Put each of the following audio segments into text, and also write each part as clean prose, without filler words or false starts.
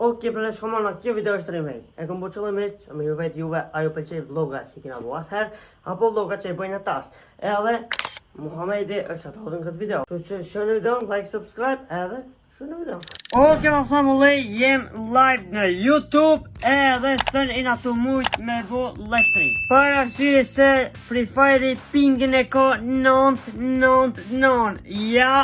Okej, për shkoma në kjo video është rrimej. E kom po qëllimisht, me ju vetë juve, ajo pëlqej vloga që i kina bu atëherë, apo vloga që i bëjnë tash. Edhe, Muhamedi është atë hodën këtë video. Kështu që shënë video, like, subscribe, edhe shënë video. Okej, më family, jem live në YouTube, edhe sën ina të mujt me bu live stream. Për arsye se Free Fire pingin e ko 999. Ja,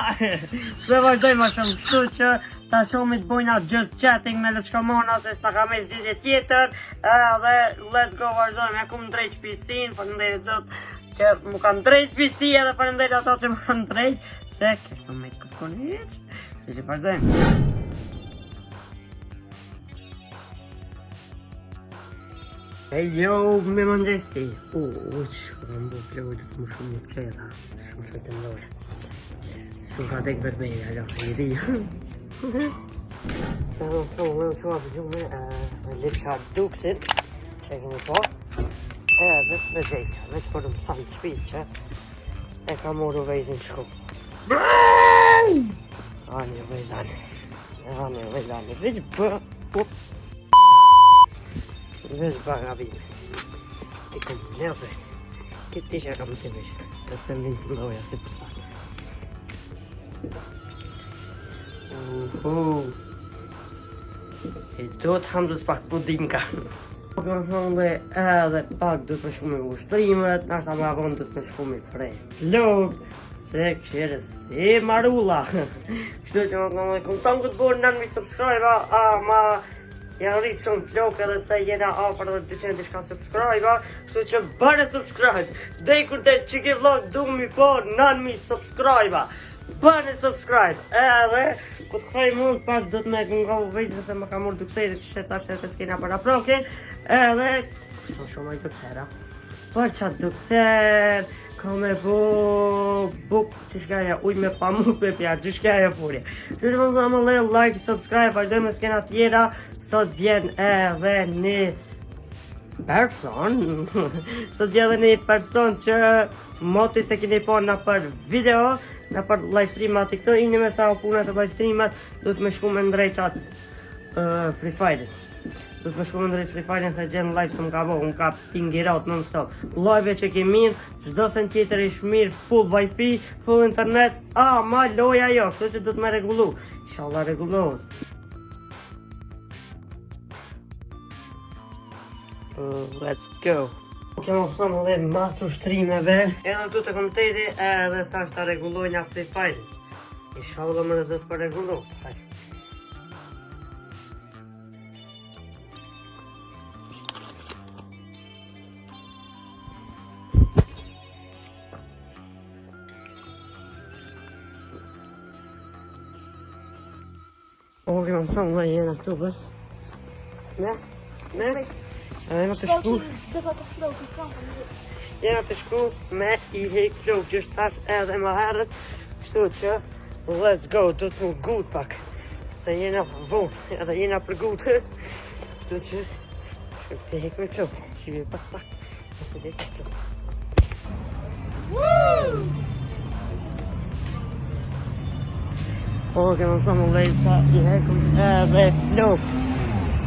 se vazhdoj ma shumë, kështu që ta shumit bojna just chatting me Lëçkamona se s'ta ka me zgjidhje tjetër. Edhe let's go vazhdojmë, e kum drejt PC-n, faleminderit zot që mu kanë drejt PC edhe faleminderit ato që mu kanë drejt se kështu me kërkoni hiç. Si që vazhdojmë. Hey yo, me mëngjesi. Që kam bu plodit më shumë më qeda. Shumë që të ndore. Shumë ka tek berbejnë, alo, i ri. Në në shumë që apë gjume Lipsha Duksit, që e kemi po. Edhe me gjejqa, veç për më thamë të shpis që e ka moru vejzin shku. Ani vejzani, veç bë, veç bë gabime. Ti kom leo bret, këtë tisha kam të vishë, të se më vinë të ndoja si pëstan. E do të hamdus pak pudinka. Po këmë thënë edhe pak du të shku me ushtrimet, nashta më avon du të shku me frej. Vlog, se këshirës e marulla. Kështu që më thënë këmë thënë këtë borë nërë mi subscribe, ma janë rritë shumë vlog edhe pse jena afër dhe 200 shka subscribe, kështu që bërë subscribe. Dhe kur të që ki vlog du mi po nërë mi subscribe. Bërë subscribe, edhe ku të këj mund pak do të me këngohu vejtë se më ka mërë duksejtë që shetë ashtë të s'kena për aproke. Edhe, kështu shumë e duksera. Për qatë dukser, ka me buk që shkaja uj me pamuk me pja, që shkaja furje. Që që më më le like, subscribe, vazhdoj me s'kena tjera, sot vjen edhe një person, sot vjen edhe një person që moti se kini po në për video, në për live streamat i këto, ini me sa o punat e live streamat, du të me shku me ndrej qatë Free Fire. Du të me shku me ndrej Free Fire se gjenë live së më ka bo, unë ka pingirat non stop. Live që ke mirë, çdo sen tjetër ish mirë, full wifi, full internet, ma loja jo, kështu që du të me regullu. Inshallah regullohet. Let's go. Kemë thënë dhe mas ushtrimeve. Edhe tu të komiteti edhe thash ta regulloj nga Free Fire. Inshallah më rëzët për regullu. Kemë thënë dhe jena këtu bë. Ne? Jena të shku Jena të shku me i hek flok që shtash edhe më herët. Kështu që let's go, do të më gut pak se jena vonë edhe jena për gut. Kështu që shku të hek me flok. Shqyve pak nëse të hek me flok. Kemë thëmë lejsa i hekum edhe flok.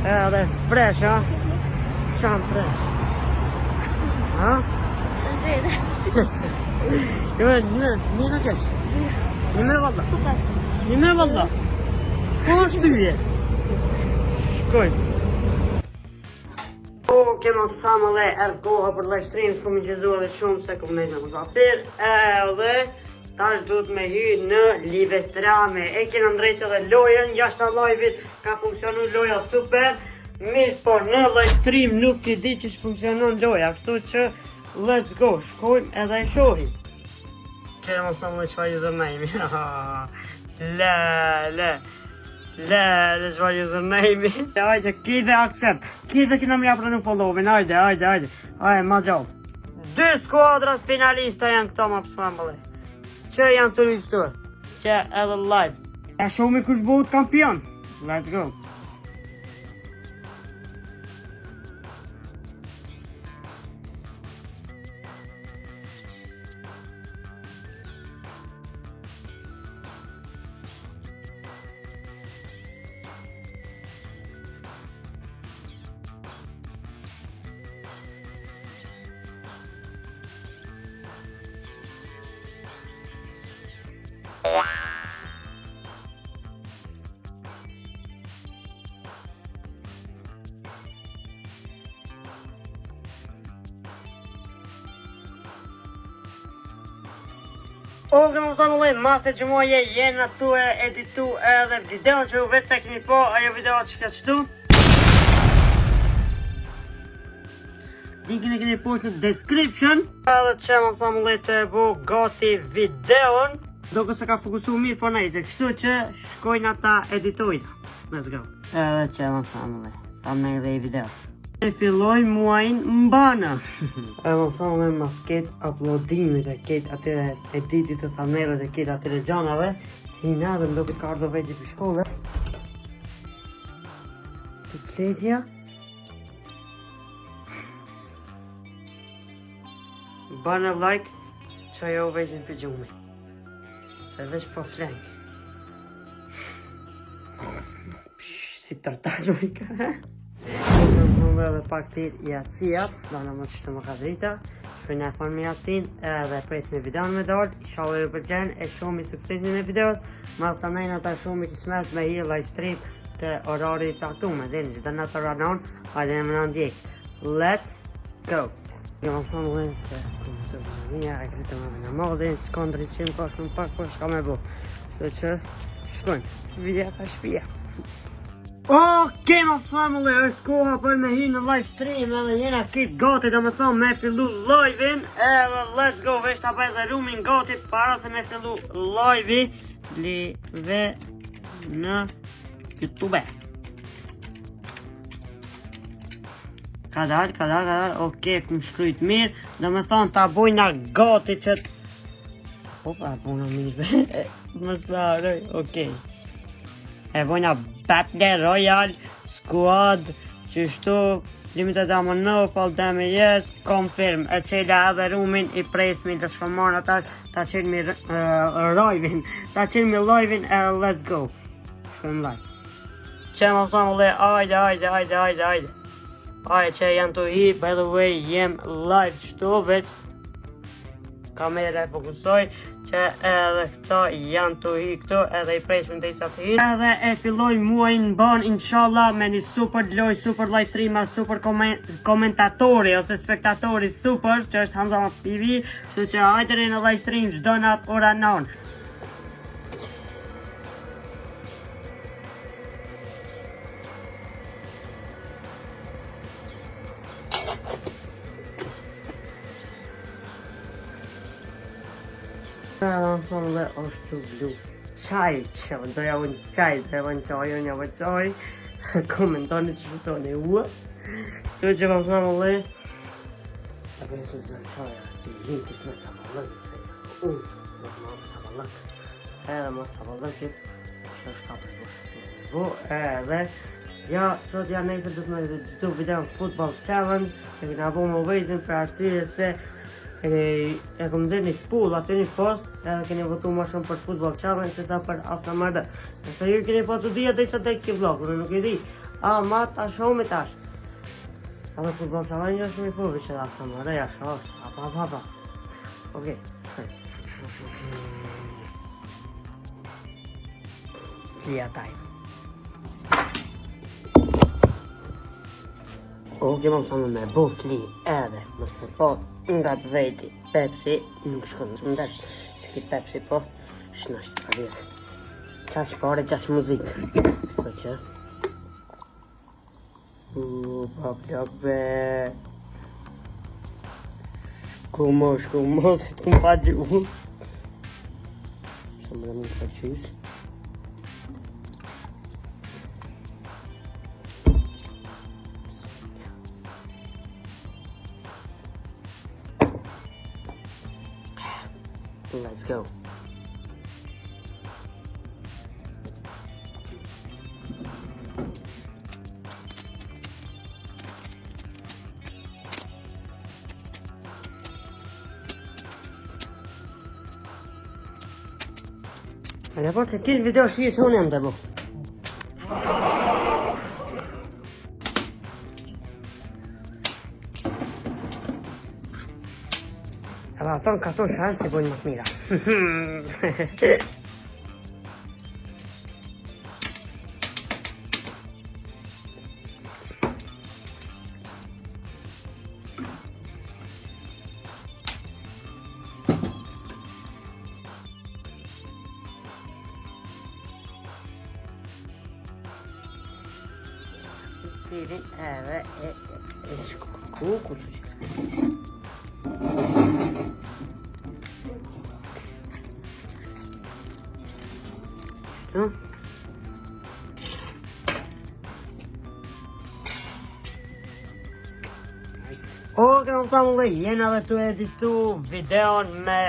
Edhe fresh, Shanë fresh. Një në kesh. Një me valla. Një me valla. Po është tyje. Shkoj. Kemë të thamë dhe erdhë koha për live stream, s'kom i gjezu edhe shumë se kom nejtë në musafir. Edhe tash du të me hy në Livestrame. E kena ndrejtë edhe lojën, jashtë live-it ka funksionu loja super. Mirë po në live stream nuk i di që shfunksionon loja, kështu që let's go, shkojmë edhe e shohim. Kërë më thëmë dhe shfa username. Le shfa username. Ajde, kide accept. Kide kina më japë në followin, ajde. Ma gjallë. 2 skuadrat finalista janë këto më pësman bële. Që janë të rristur. Që edhe live. E shohimi kush bëhet kampion. Let's go. Oke më thonë lejnë, mase që moje jenë atu e editu edhe video që ju vetë se keni po, ajo video që ka qëtu. Linkin e keni poshtë në description. Edhe që më thonë lejnë të bu gati videon. Do këse ka fokusu mirë po nejse, kështu që shkojnë ata editojnë. Let's go. Edhe që më thonë lejnë, thamë dhe i videos. E filloj muajnë mbana. E më thonë me masket uploadimit e ketë atyre editit të thumbnailët e ketë atyre gjanave. Ti nga dhe mdo këtë ka ardhë vejgjit për shkolle. Të fletja. Bana like që ajo vejgjit për gjumi. Se veç po flenk. Si tërtaj me i ka. Dhe pak tir i atësia, do në më qështë më ka drita. Shpër në e thonë me atësin edhe pres me videon me dalt. Inshallah ju përgjen e shumë i suksesin me videos. Ma sa nejnë ata shumë i kismet me hi live stream të orari i caktume. Dhe në gjithë në të ranon, hajde në më në ndjek. Let's go! Jo më thonë lënë që këmë të vëzëmija, e kritë më në namazin, s'kon 300 po shumë pak po shka me bu. Shto që shkojnë, vidja pa shpia. Oke my family, është koha për me hi në live stream edhe jena kitë gati do me thonë me fillu live-in edhe let's go vesh të apaj dhe rumin gati para se me fillu live-i live në YouTube. Ka dar, oke kum shkrujt mirë do me thonë ta bojna gati që opa bojna mirë më sparoj, oke. E bojna Battle Royale Squad qështu limited ammo no fall damage yes confirm e qela edhe rumin i presmin të shkomon ata ta qenë mi live-in ta qenë mi live-in e let's go shkojmë live që më thonë le ajde që janë të hi by the way jem live qështu veç kamera e fokusoj që edhe këto janë të hi këto edhe i presmin të isa të hi edhe e filloj muajnë ban inshallah me një super loj, super live stream super komentatori ose spektatori super që është Hamza TV që që hajtëri në live stream gjdo në atë ora 9. Në thonë dhe është të blu qaj që doja unë qaj dhe unë qaj unë javë qaj komentoni që shutoni ua që që më thonë dhe të bëjë të zërë qaja të hinë kismet sabalëk që unë në më sabalëk edhe më sabalëkit që është ka përbu edhe ja sot ja nejse du të me gjithu video në Football Challenge që këna bu më vejzin për arsye se e kom dhe një pull aty një post edhe keni votu ma shumë për Football Challenge se sa për ASMR. Nëse ju keni po të dhja dhe i sa tek ki vlog, unë nuk i di. Ma tash shumë i tash. Edhe Football Challenge është shumë i full, vishë dhe ASMR, jashtë është. Pa. Okej. Flia time. Oke më thonë me bu fli edhe më s'përpot nga të vejti Pepsi nuk shkonë së mdet që ki Pepsi po shnash s'ka vire qash pare qash muzikë shto që pa plak be shku mo se t'kum pa gjuhë shumë dhe më ka qysë let's go. Edhe po që këtë video shije që unë jam të bu. Edhe aton katon shanë si bojnë më të mira. cilin edhe e shku kusë që. Shtu? O, këmë thamë dhe jena dhe të editu videon me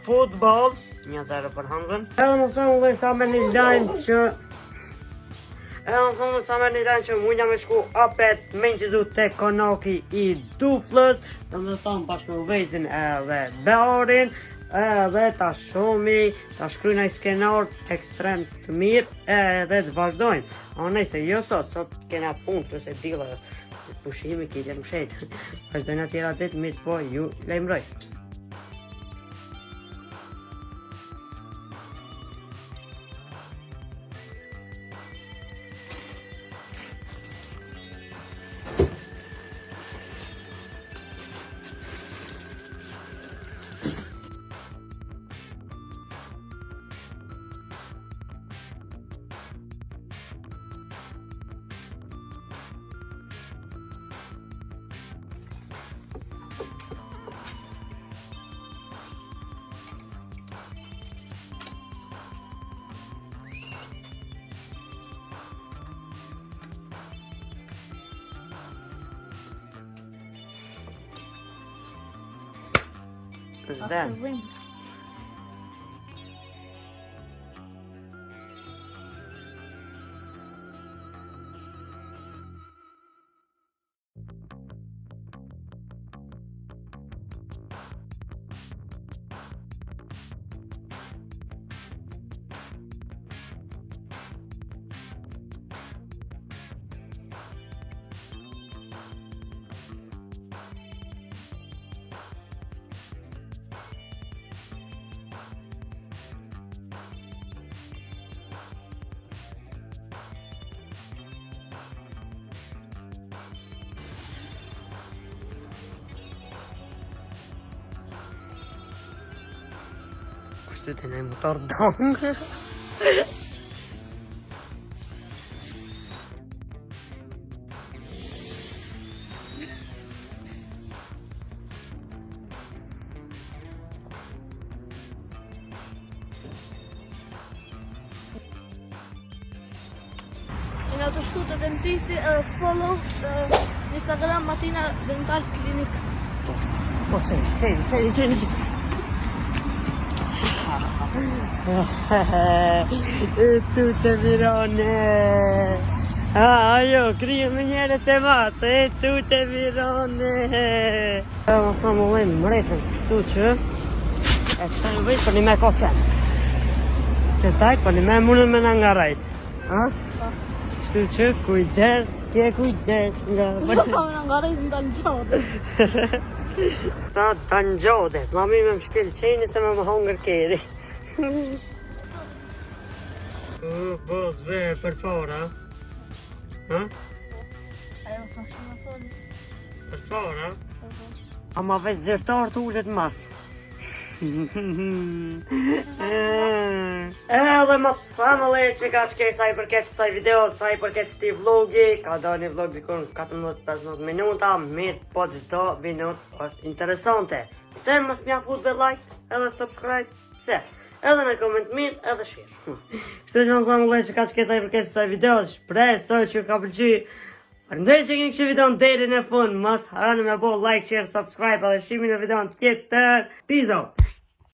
futbol 1-0 për Hamzën. Edhe më thamë dhe sa me një lajnë që mujna me shku apet me nqizu te konoki i Duflës. Dhe më thamë bashkë me Vezin edhe Beorin edhe ta shumë ta shkryna i skenar ekstrem të mirë edhe të vazhdojnë. O nëjse jo sot kena punë përse dila pushimi kitër më shetë. Vazhdojnë atjera ditë mirë po ju lejmëroj. Zden. Kështë të nej motor dong. Në të shku të dentisti, follow Instagram Matina Dental Clinic. Po, qeni. Tu të virone. Ajo, kriju me njerët e matë, tu të virone. Më thamë u lejmë mretën, kështu që e që në vëjtë për një me ko qenë. Që tajtë për një me mundën me në nga rajtë. Kështu që kujdes nga... Në nga rejtë në Dangjode. Ta Dangjode, mami me më shkel qeni se me më hongër keri. Bos ve për para. Ajo sa shumë thoni. Për para? Ama veç zërtar të ullet mas. Edhe më family që ka shkej sa i përket kësaj video, sa i përket këtij vlogi, ka dalë një vlog dikun 14-15 minuta, mirë po çdo minutë është interesante. Se mos mjafut me like edhe subscribe, se edhe në koment mirë edhe share. Kështu që më family që ka shkej sa i përket kësaj video, shpresoj që ka pëlqyer. Përndaj që keni kështë videon deri në fund, mos harani me bo like, share, subscribe edhe shihemi në videon tjetër. Peace out!